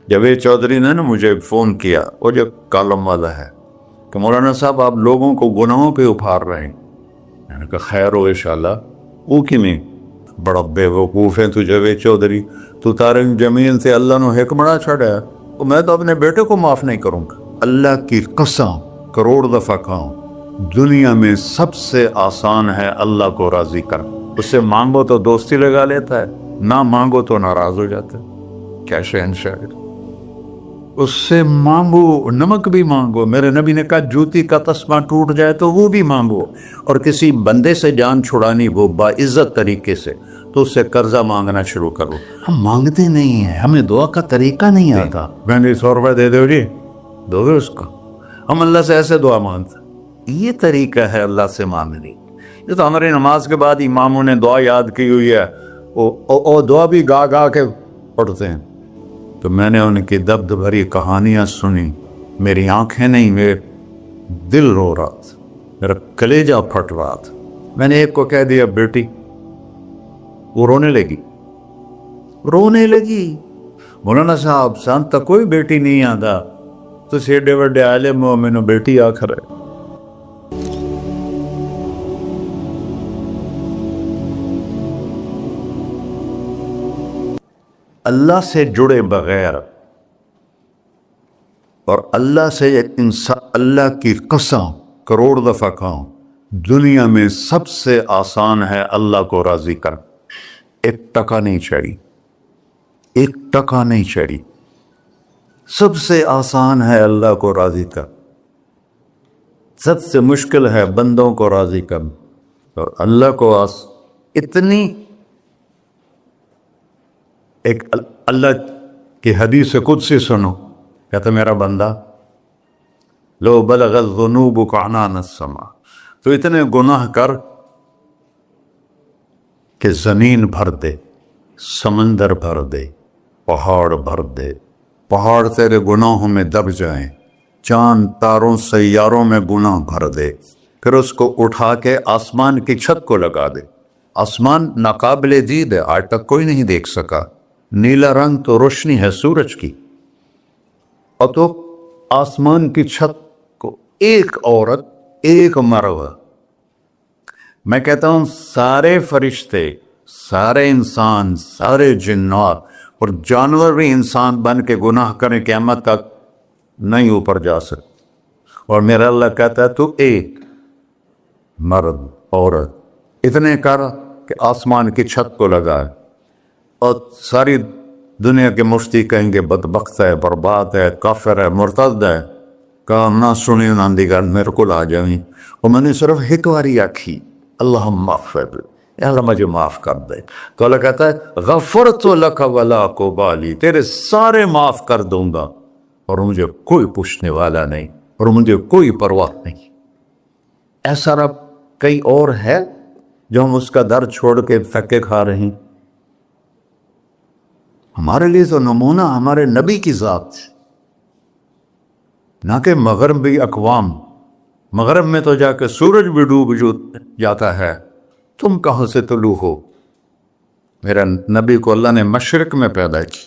جاوید چودھری نے نا مجھے فون کیا، وہ جو کالم والا ہے، کہ مولانا صاحب آپ لوگوں کو گناہوں پہ ابھار رہے ہیں۔ میں نے کہا خیر ہو انشاءاللہ۔ وہ کی میں بڑا بے وقوف ہے تو جاوید چودھری، تو طارق جمیل سے اللہ نے حکمڑا چھڑا ہے، تو میں تو اپنے بیٹے کو معاف نہیں کروں گا۔ اللہ کی قسم کروڑ دفعہ کہوں، دنیا میں سب سے آسان ہے اللہ کو راضی کرنا۔ اس سے مانگو تو دوستی لگا لیتا ہے، نہ مانگو تو ناراض ہو جاتا ہے۔ کیا شہنشاہ ہے! اس سے مانگو، نمک بھی مانگو، میرے نبی نے کہا جوتی کا تسمہ ٹوٹ جائے تو وہ بھی مانگو، اور کسی بندے سے جان چھڑانی وہ باعزت طریقے سے، تو اس سے قرضہ مانگنا شروع کرو۔ ہم مانگتے نہیں ہیں، ہمیں دعا کا طریقہ نہیں آتا۔ میں نے 100 روپے دے دو جی، دو گے اس کو؟ ہم اللہ سے ایسے دعا مانگتے ہیں۔ یہ طریقہ ہے اللہ سے مانگنی۔ یہ تو ہماری نماز کے بعد اماموں نے دعا یاد کی ہوئی ہے، وہ دعا بھی گا گا کے پڑھتے ہیں۔ تو میں نے ان کی دبد بھری کہانیاں سنی، میری آنکھیں نہیں، میرے دل رو رہا تھا، میرا کلیجہ پھٹ رہا تھا۔ میں نے ایک کو کہہ دیا بیٹی، وہ رونے لگی۔ مولانا صاحب سان تک کوئی بیٹی نہیں آتا، تو ایڈے وڈے عالم ہو، مینوں بیٹی آخر ہے۔ اللہ سے جڑے بغیر اور اللہ سے انسان، اللہ کی قسم کروڑ دفعہ کہوں، دنیا میں سب سے آسان ہے اللہ کو راضی کرنا۔ ایک ٹکا نہیں چڑھی، سب سے آسان ہے اللہ کو راضی کرنا، سب سے مشکل ہے بندوں کو راضی کرنا۔ اور اللہ کو اتنی ایک اللہ کی حدیث قدسی سنو، کہتا میرا بندہ لو بلغ الذنوب عنان السماء، تو اتنے گناہ کر کہ زمین بھر دے، سمندر بھر دے، پہاڑ بھر دے، پہاڑ تیرے گناہوں میں دب جائیں، چاند تاروں سیاروں میں گناہ بھر دے، پھر اس کو اٹھا کے آسمان کی چھت کو لگا دے۔ آسمان ناقابل دید ہے، آج تک کوئی نہیں دیکھ سکا، نیلا رنگ تو روشنی ہے سورج کی، اور تو آسمان کی چھت کو ایک عورت، ایک مرد، میں کہتا ہوں سارے فرشتے، سارے انسان، سارے جنات اور جانور بھی انسان بن کے گناہ کریں، قیامت تک نہیں اوپر جا سکتے۔ اور میرا اللہ کہتا ہے تو ایک مرد عورت اتنے کر کہ آسمان کی چھت کو لگائے، اور ساری دنیا کے مفتی کہیں گے بدبخت ہے، برباد ہے، کافر ہے، مرتد ہے، کہا نہ سنی نہ دی گل میرے کو آ جائیں، اور میں نے صرف ایک باری آکھی اللہم اغفر، اے اللہ مجھے معاف کر دے، تو اللہ کہتا ہے غفرت لک ولا ابالی، تیرے سارے معاف کر دوں گا، اور مجھے کوئی پوچھنے والا نہیں، اور مجھے کوئی پرواہ نہیں۔ ایسا رب کئی اور ہے جو ہم اس کا در چھوڑ کے دھکے کھا رہے ہیں؟ ہمارے لیے تو نمونہ ہمارے نبی کی ذات، نہ کہ مغربی اقوام۔ مغرب میں تو جا کے سورج بھی ڈوب جاتا ہے، تم کہاں سے طلوع ہو؟ میرا نبی کو اللہ نے مشرق میں پیدا کی،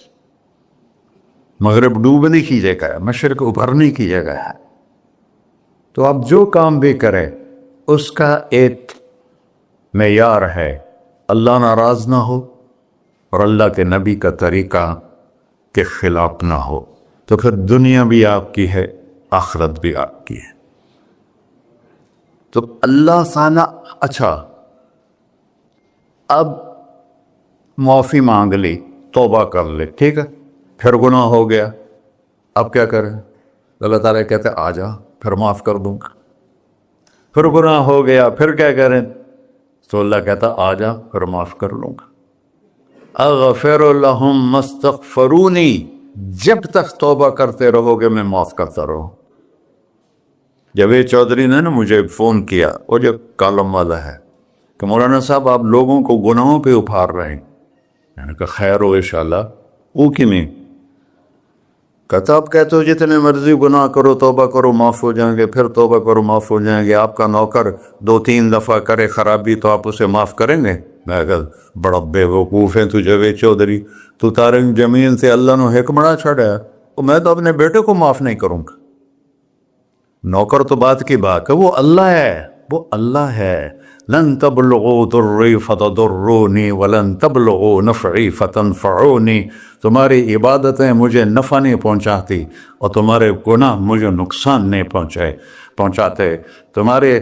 مغرب ڈوبنے کی جگہ ہے، مشرق ابھرنے کی جگہ ہے۔ تو اب جو کام بھی کرے اس کا ایک معیار ہے، اللہ ناراض نہ ہو اور اللہ کے نبی کا طریقہ کے خلاف نہ ہو، تو پھر دنیا بھی آپ کی ہے، آخرت بھی آپ کی ہے۔ تو اللہ سانا اچھا، اب معافی مانگ لی، توبہ کر لے، ٹھیک ہے، پھر گناہ ہو گیا، اب کیا کریں؟ اللہ تعالیٰ کہتے آ جا، پھر معاف کر دوں گا۔ پھر گناہ ہو گیا، پھر کیا کریں؟ تو اللہ کہتا آ جا، پھر معاف کر لوں گا۔ اغفر لہم مستغفرونی، جب تک توبہ کرتے رہو گے میں معاف کرتا رہوں۔ جاوید چودھری نے نا مجھے فون کیا، وہ جو کالم والا ہے، کہ مولانا صاحب آپ لوگوں کو گناہوں پہ ابھار رہے ہیں۔ میں نے کہا خیر ہو انشاءاللہ۔ وہ کی میں کہتا آپ کہتے ہو جتنے مرضی گناہ کرو توبہ کرو معاف ہو جائیں گے، پھر توبہ کرو معاف ہو جائیں گے، آپ کا نوکر 2-3 دفعہ کرے خرابی تو آپ اسے معاف کریں گے؟ میں کہا بڑا بے وقوف ہے تو جاوید چودھری، تو تارنگ زمین سے اللہ نے حکمڑا چھڑا ہے، تو میں تو اپنے بیٹے کو معاف نہیں کروں گا۔ نوکر تو بات کی بات ہے، وہ اللہ ہے، وہ اللہ ہے۔ لن تبلغوا ضری فتضرونی ولن تبلغوا نفعی فتنفعونی، تمہاری عبادتیں مجھے نفع نہیں پہنچاتی اور تمہارے گناہ مجھے نقصان نہیں پہنچاتے، تمہارے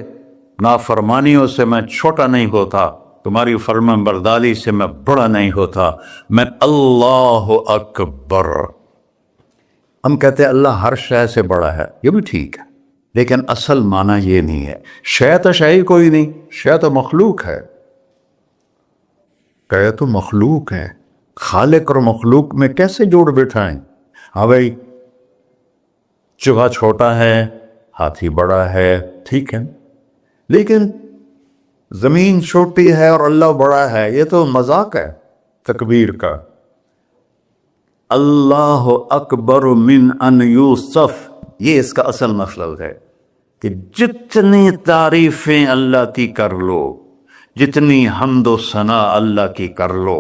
نافرمانیوں سے میں چھوٹا نہیں ہوتا، تمہاری فرمان برداری سے میں بڑا نہیں ہوتا، میں اللہ اکبر۔ ہم کہتے ہیں اللہ ہر شے سے بڑا ہے، یہ بھی ٹھیک ہے، لیکن اصل معنی یہ نہیں ہے۔ شے تو شے ہی کوئی نہیں، شے تو مخلوق ہے، کہ تو مخلوق ہے، خالق اور مخلوق میں کیسے جوڑ بٹھائیں؟ ہاں بھائی چوہا چھوٹا ہے، ہاتھی بڑا ہے، ٹھیک ہے، لیکن زمین چھوٹی ہے اور اللہ بڑا ہے، یہ تو مذاق ہے تکبیر کا۔ اللہ اکبر من ان یوصف، یہ اس کا اصل مطلب ہے کہ جتنی تعریفیں اللہ کی کر لو، جتنی حمد و ثنا اللہ کی کر لو،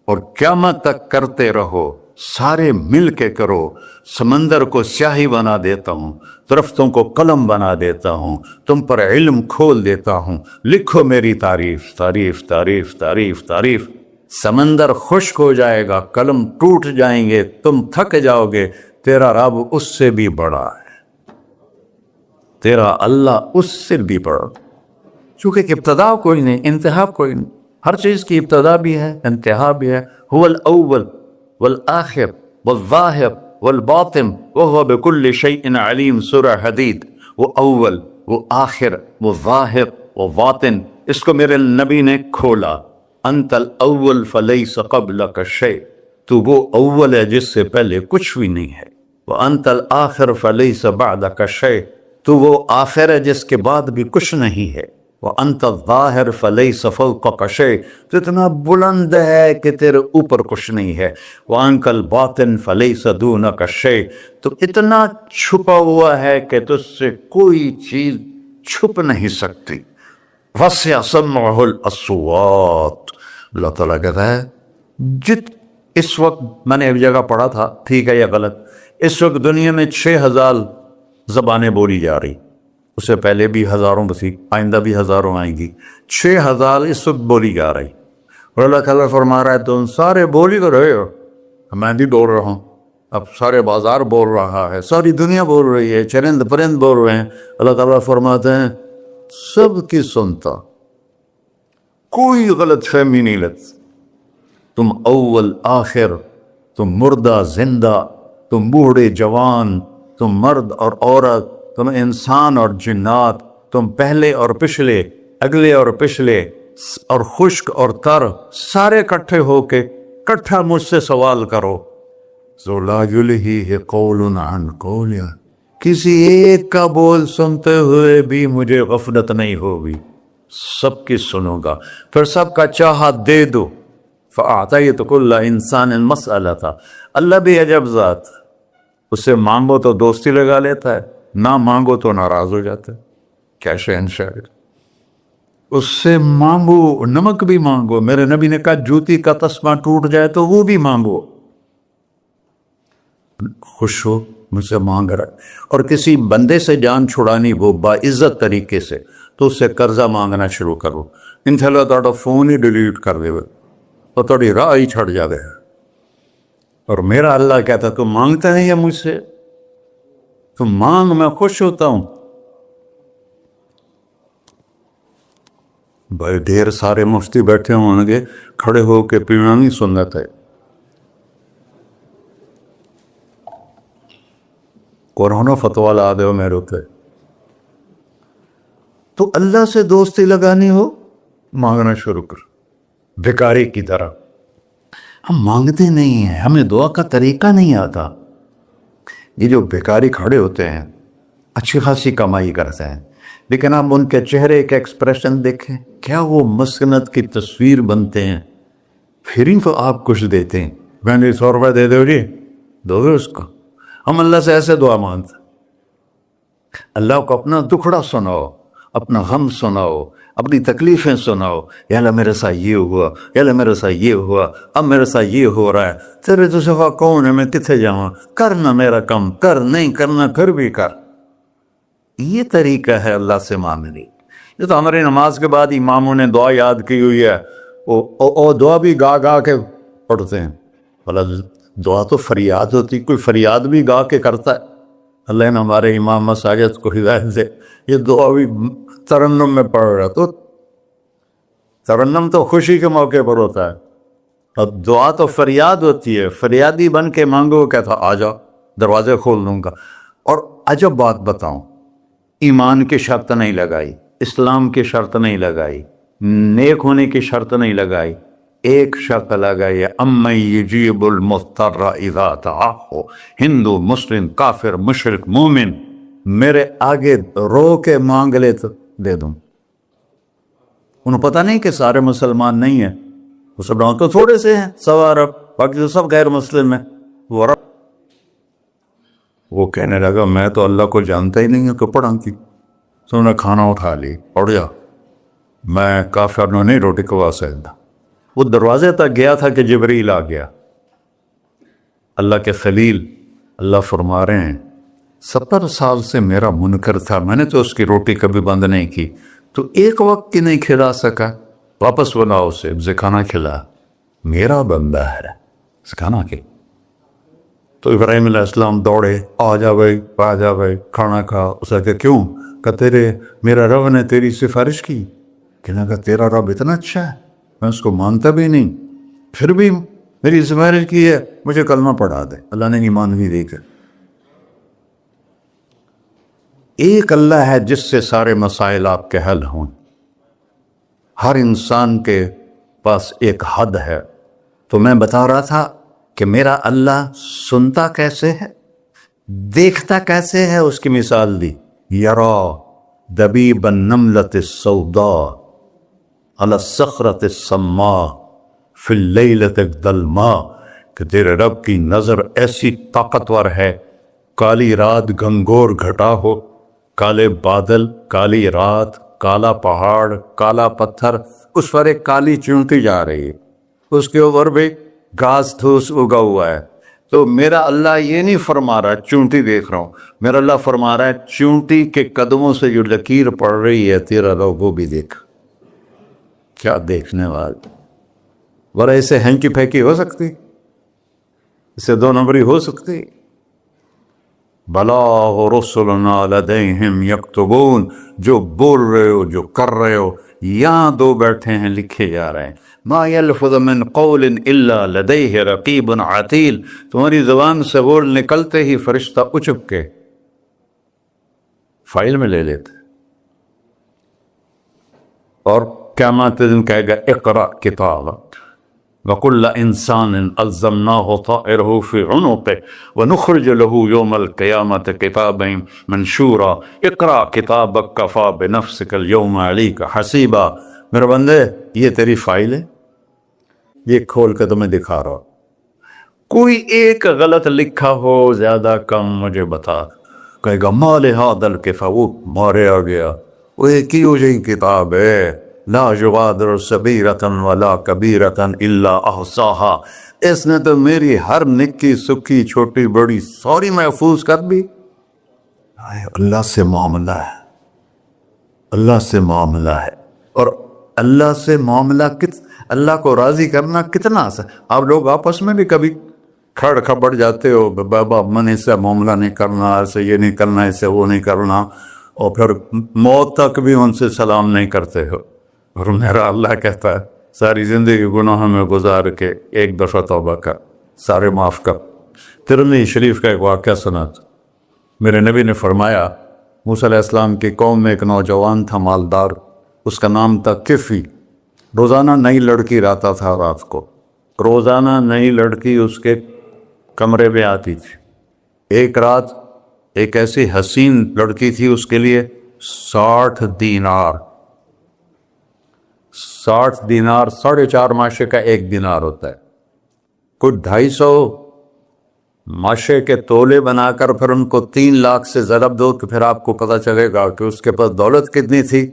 اور قیامت تک کرتے رہو، سارے مل کے کرو۔ سمندر کو سیاہی بنا دیتا ہوں، درختوں کو قلم بنا دیتا ہوں، تم پر علم کھول دیتا ہوں، لکھو میری تعریف، تعریف تعریف تعریف تعریف۔ سمندر خشک ہو جائے گا، قلم ٹوٹ جائیں گے، تم تھک جاؤ گے، تیرا رب اس سے بھی بڑا ہے، تیرا اللہ اس سے بھی بڑا، چونکہ ابتدا کوئی نہیں، انتہا کوئی نہیں، ہر چیز کی ابتدا بھی ہے، انتہا بھی ہے۔ هو الاول والآخر والظاہر والباطن وهو بكل شيء علیم، سورہ حدید۔ وہ اول، وہ آخر، وہ ظاہر، وہ باطن، اس کو میرے نبی نے کھولا۔ انت الاول فلیس قبلک شیء، تو وہ اول ہے جس سے پہلے کچھ بھی نہیں ہے۔ وانت الآخر فلیس بعدک شیء، تو وہ آخر ہے جس کے بعد بھی کچھ نہیں ہے۔ وانت الظاہر فلیس فوقک شیء، تو اتنا بلند ہے کہ تیرے اوپر کچھ نہیں ہے۔ وانت الباطن فلیس دونک شیء، تو اتنا چھپا ہوا ہے کہ تجھ سے کوئی چیز چھپ نہیں سکتی۔ وسع سمعہ الاصوات، اللہ تعالیٰ کہتا ہے اس وقت میں نے ایک جگہ پڑھا تھا، ٹھیک ہے یا غلط، اس وقت دنیا میں 6000 زبانیں بولی جا رہی، اس سے پہلے بھی ہزاروں بسی، آئندہ بھی ہزاروں آئیں گی، 6000 اس وقت بولی جا رہی، اور اللہ تعالیٰ فرما رہا ہے تم سارے بولی تو رہے ہو، میں بھی بول رہا ہوں، اب سارے بازار بول رہا ہے، ساری دنیا بول رہی ہے، چرند پرند بول رہے ہیں۔ اللہ تعالیٰ فرماتے ہیں سب کی سنتا، کوئی غلط فہمی نہیں لگتی، تم اول آخر، تم مردہ زندہ، تم بوڑھے جوان، تم مرد اور عورت، تم انسان اور جنات، تم پہلے اور پچھلے، اگلے اور پچھلے، اور خشک اور تر، سارے اکٹھے ہو کے کٹھا مجھ سے سوال کرو۔ ذو لا یلہیہ قول عن قول، کسی ایک کا بول سنتے ہوئے بھی مجھے غفلت نہیں ہوگی، سب کی سنوں گا، پھر سب کا چاہا دے دو۔ فَأَعْطَيْتُ كُلَّ إِنسَانٍ مَسْأَلَةً، اللہ بھی عجب ذات، اس سے مانگو تو دوستی لگا لیتا ہے، نہ مانگو تو ناراض ہو جاتا ہے، کیا شہنشاہ ہے۔ اس سے مانگو، نمک بھی مانگو، میرے نبی نے کہا جوتی کا تسمہ ٹوٹ جائے تو وہ بھی مانگو، خوش ہو مجھ سے مانگ رہا ہے۔ اور کسی بندے سے جان چھڑانی ہو باعزت طریقے سے تو اس سے قرضہ مانگنا شروع کرو، انشاءاللہ تھوڑا فون ہی ڈیلیٹ کر دے تو تھوڑی راہ ہی چھڑ جاوے۔ اور میرا اللہ کہتا تم مانگتا نہیں ہے مجھ سے، تم مانگ، میں خوش ہوتا ہوں۔ بھائی ڈھیر سارے مفتی بیٹھے ہوں گے، کھڑے ہو کے پینا نہیں سنت ہے، قرآن فتویٰ لا دے میرے پہ۔ تو اللہ سے دوستی لگانی ہو، مانگنا شروع کر، بھکاری کی طرح۔ ہم مانگتے نہیں ہیں، ہمیں دعا کا طریقہ نہیں آتا۔ یہ جو بھکاری کھڑے ہوتے ہیں اچھی خاصی کمائی کرتے ہیں، لیکن آپ ان کے چہرے کے ایکسپریشن دیکھیں، کیا وہ مسکنت کی تصویر بنتے ہیں، پھر ہی تو آپ کچھ دیتے ہیں، میں نے 100 روپے دے دو جی، دو گے اس کو، ہم اللہ سے ایسے دعا مانگتے، اللہ کو اپنا دکھڑا سناؤ، اپنا غم سناؤ، اپنی تکلیفیں سناؤ، یا اللہ میرے ساتھ یہ ہوا، یا اللہ میرے ساتھ یہ ہوا، اب میرے ساتھ یہ ہو رہا ہے، تیرے تو سوا کون ہے، میں کتنے جاؤں، کرنا میرا کم، کر نہیں کرنا پھر بھی کر۔ یہ طریقہ ہے اللہ سے مانگنے۔ یہ تو ہماری نماز کے بعد اماموں نے دعا یاد کی ہوئی ہے، وہ دعا بھی گا گا کے پڑھتے ہیں۔ بھلا دعا تو فریاد ہوتی، کوئی فریاد بھی گا کے کرتا ہے؟ اللہ نے ہمارے امام مساجد کو ہدایت دے، یہ دعا بھی ترنم میں پڑھ رہا، تو ترنم تو خوشی کے موقع پر ہوتا ہے، اب دعا تو فریاد ہوتی ہے، فریادی بن کے مانگو، کہتا آ جاؤ دروازے کھول دوں گا۔ اور عجب بات بتاؤں، ایمان کی شرط نہیں لگائی، اسلام کی شرط نہیں لگائی، نیک ہونے کی شرط نہیں لگائی، ایک شرط لگائی ہے، امن یجیب المضطر اذا دعاہ۔ ہندو، مسلم، کافر، مشرک، مومن میرے آگے رو کے مانگ لے تو دے دوں۔ انہوں پتہ نہیں کہ سارے مسلمان نہیں ہیں، وہ سب تو تھوڑے سے ہیں، 100 ارب، باقی تو سب غیر مسلم ہیں۔ وہ کہنے لگا میں تو اللہ کو جانتا ہی نہیں ہوں کہ پڑھا کی، تو انہوں نے کھانا اٹھا لی، پڑھ جا، میں کافر نے نہیں روٹی کھوا سکتا۔ وہ دروازے تک گیا تھا کہ جبریل آ گیا، اللہ کے خلیل، اللہ فرما رہے ہیں 70 سال سے میرا منکر تھا، میں نے تو اس کی روٹی کبھی بند نہیں کی، تو ایک وقت کی نہیں کھلا سکا، واپس بلاؤ اسے کھانا کھلا، میرا بندہ ہے، کھانا کے۔ تو ابراہیم علیہ السلام دوڑے، آ جا بھائی، آ جا بھائی، کھانا کھا۔ اس نے کہا کیوں؟ کہ میرا رب نے تیری سفارش کی۔ کہنے لگا تیرا رب اتنا اچھا ہے، میں اس کو مانتا بھی نہیں، پھر بھی میری سفارش کی ہے، مجھے کلمہ پڑھا دے۔ اللہ نے ایمان بھی دے کر۔ ایک اللہ ہے جس سے سارے مسائل آپ کے حل ہوں۔ ہر انسان کے پاس ایک حد ہے۔ تو میں بتا رہا تھا کہ میرا اللہ سنتا کیسے ہے، دیکھتا کیسے ہے، اس کی مثال دی، یرا دبیب النملۃ السوداء علی الصخرۃ الصماء فی اللیلۃ الظلماء، کہ تیرے رب کی نظر ایسی طاقتور ہے، کالی رات گھنگور گھٹا ہو، کالے بادل، کالی رات، کالا پہاڑ، کالا پتھر، اس پر ایک کالی چونٹی جا رہی ہے، اس کے اوپر بھی گھاس پھوس اگا ہوا ہے۔ تو میرا اللہ یہ نہیں فرما رہا چونٹی دیکھ رہا ہوں، میرا اللہ فرما رہا ہے چونٹی کے قدموں سے جو لکیر پڑ رہی ہے تیرا رب وہ بھی دیکھ۔ کیا دیکھنے والا، ورہ اسے ہینکی پھینکی ہو سکتی، اسے 2 نمبری ہو سکتی؟ بلاغ رسلنا لدیہم یکتبون، جو بول رہے ہو، جو کر رہے ہو، یہاں 2 بیٹھے ہیں، لکھے جا رہے ہیں۔ ما یلفظ من قول الا لدیہ رقیب عتید، تمہاری زبان سے بول نکلتے ہی فرشتہ اچک کے فائل میں لے لیتے، اور قیامت دن کہے گا اقرأ کتابک وَكُلَّ إِنسَانٍ أَلْزَمْنَاهُ طَائِرَهُ فِي عُنُقِهِ وَنُخْرِجُ لَهُ يَوْمَ الْقِيَامَةِ كِتَابًا مَنْشُورًا اقرأ کتابک کفیٰ بنفسک اليوم علیک حسیبا۔ میرے بندے یہ تیری فائل ہے، یہ کھول کے تمہیں دکھا رہا ہوں، کوئی ایک غلط لکھا ہو زیادہ کم مجھے بتا۔ کہے گا ما لہذا الکتاب، وہ مارے آ گیا، وہ ایک ہی ہو جائیں کتاب ہے، لا یغادر صغیرۃ ولا کبیرۃ الا احصاها، اس نے تو میری ہر نکی سکی چھوٹی بڑی ساری محفوظ کر دی۔ اللہ سے معاملہ ہے، اللہ سے معاملہ ہے، اور اللہ سے معاملہ اللہ کو راضی کرنا کتنا آسان۔ آپ لوگ آپس میں بھی کبھی کھڑ کھپڑ جاتے ہو، بابا من اس سے معاملہ نہیں کرنا، ایسے یہ نہیں کرنا، ایسے وہ نہیں کرنا، اور پھر موت تک بھی ان سے سلام نہیں کرتے ہو۔ اور میرا اللہ کہتا ہے ساری زندگی گناہوں میں گزار کے ایک دفعہ توبہ کر، سارے معاف کر۔ ترمذی شریف کا ایک واقعہ سنا تھا، میرے نبی نے فرمایا موسیٰ علیہ السلام کی قوم میں ایک نوجوان تھا مالدار، اس کا نام تھا کفی، روزانہ نئی لڑکی لاتا تھا، رات کو روزانہ نئی لڑکی اس کے کمرے میں آتی تھی۔ ایک رات ایک ایسی حسین لڑکی تھی، اس کے لیے 60 دینار 4.5 معاشرے کا 1 دینار ہوتا ہے، کوئی 250 ماشے کے تولے بنا کر پھر ان کو 3 لاکھ سے ضرب دو کہ پھر آپ کو پتہ چلے گا کہ اس کے پاس دولت کتنی تھی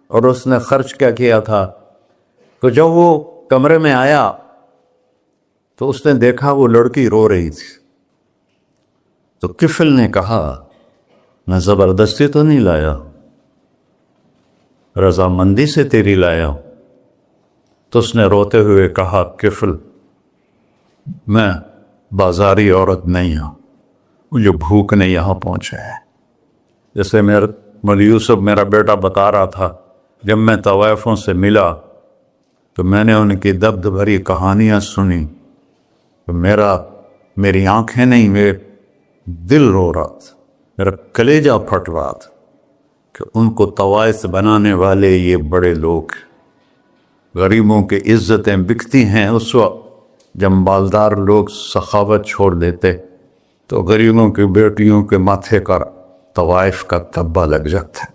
اور اس نے خرچ کیا کیا تھا۔ تو جب وہ کمرے میں آیا تو اس نے دیکھا وہ لڑکی رو رہی تھی۔ تو کفل نے کہا میں زبردستی تو نہیں لایا، رضامندی سے تیری لایا ہوں۔ تو اس نے روتے ہوئے کہا کفل میں بازاری عورت نہیں ہوں، مجھے بھوک نے یہاں پہنچا ہے۔ جیسے مولوی یوسف میرا بیٹا بتا رہا تھا، جب میں طوائفوں سے ملا تو میں نے ان کی دبد بھری کہانیاں سنی تو میری آنکھیں نہیں، میرے دل رو رہا تھا، میرا کلیجہ پھٹ رہا تھا کہ ان کو طوائف بنانے والے یہ بڑے لوگ، غریبوں کی عزتیں بکتی ہیں۔ اس وقت جب مالدار لوگ سخاوت چھوڑ دیتے تو غریبوں کی بیٹیوں کے ماتھے کا طوائف کا تبا لگ جاتا ہے۔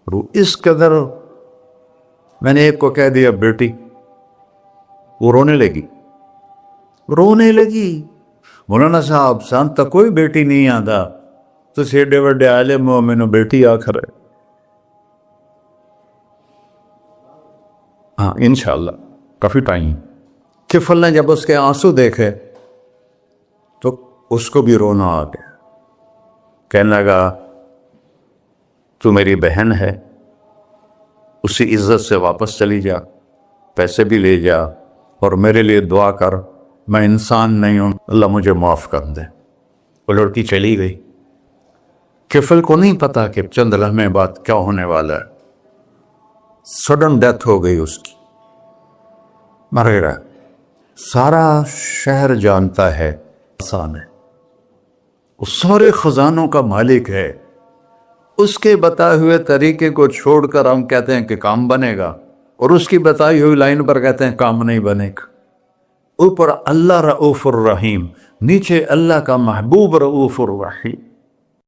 اور اس قدر میں نے ایک کو کہہ دیا بیٹی، وہ رونے لگی۔ مولانا صاحب سانتا کوئی بیٹی نہیں آتا تو سیڈے وڈے عالم ہو، میں نے بیٹی آخر ہے۔ ہاں انشاءاللہ کافی ٹائم۔ کفل نے جب اس کے آنسو دیکھے تو اس کو بھی رونا آ گیا، کہنے لگا تو میری بہن ہے، اسی عزت سے واپس چلی جا، پیسے بھی لے جا اور میرے لیے دعا کر، میں انسان نہیں ہوں، اللہ مجھے معاف کر دے۔ وہ لڑکی چلی گئی۔ کفل کو نہیں پتا کہ چند لمحے بعد کیا ہونے والا ہے۔ سڈن ڈیتھ ہو گئی اس کی، مر گیا۔ سارا شہر جانتا ہے آسان ہے، وہ سارے خزانوں کا مالک ہے، اس کے بتائے ہوئے طریقے کو چھوڑ کر ہم کہتے ہیں کہ کام بنے گا، اور اس کی بتائی ہوئی لائن پر کہتے ہیں کام نہیں بنے گا۔ اوپر اللہ رؤوف الرحیم، نیچے اللہ کا محبوب رؤوف الرحیم۔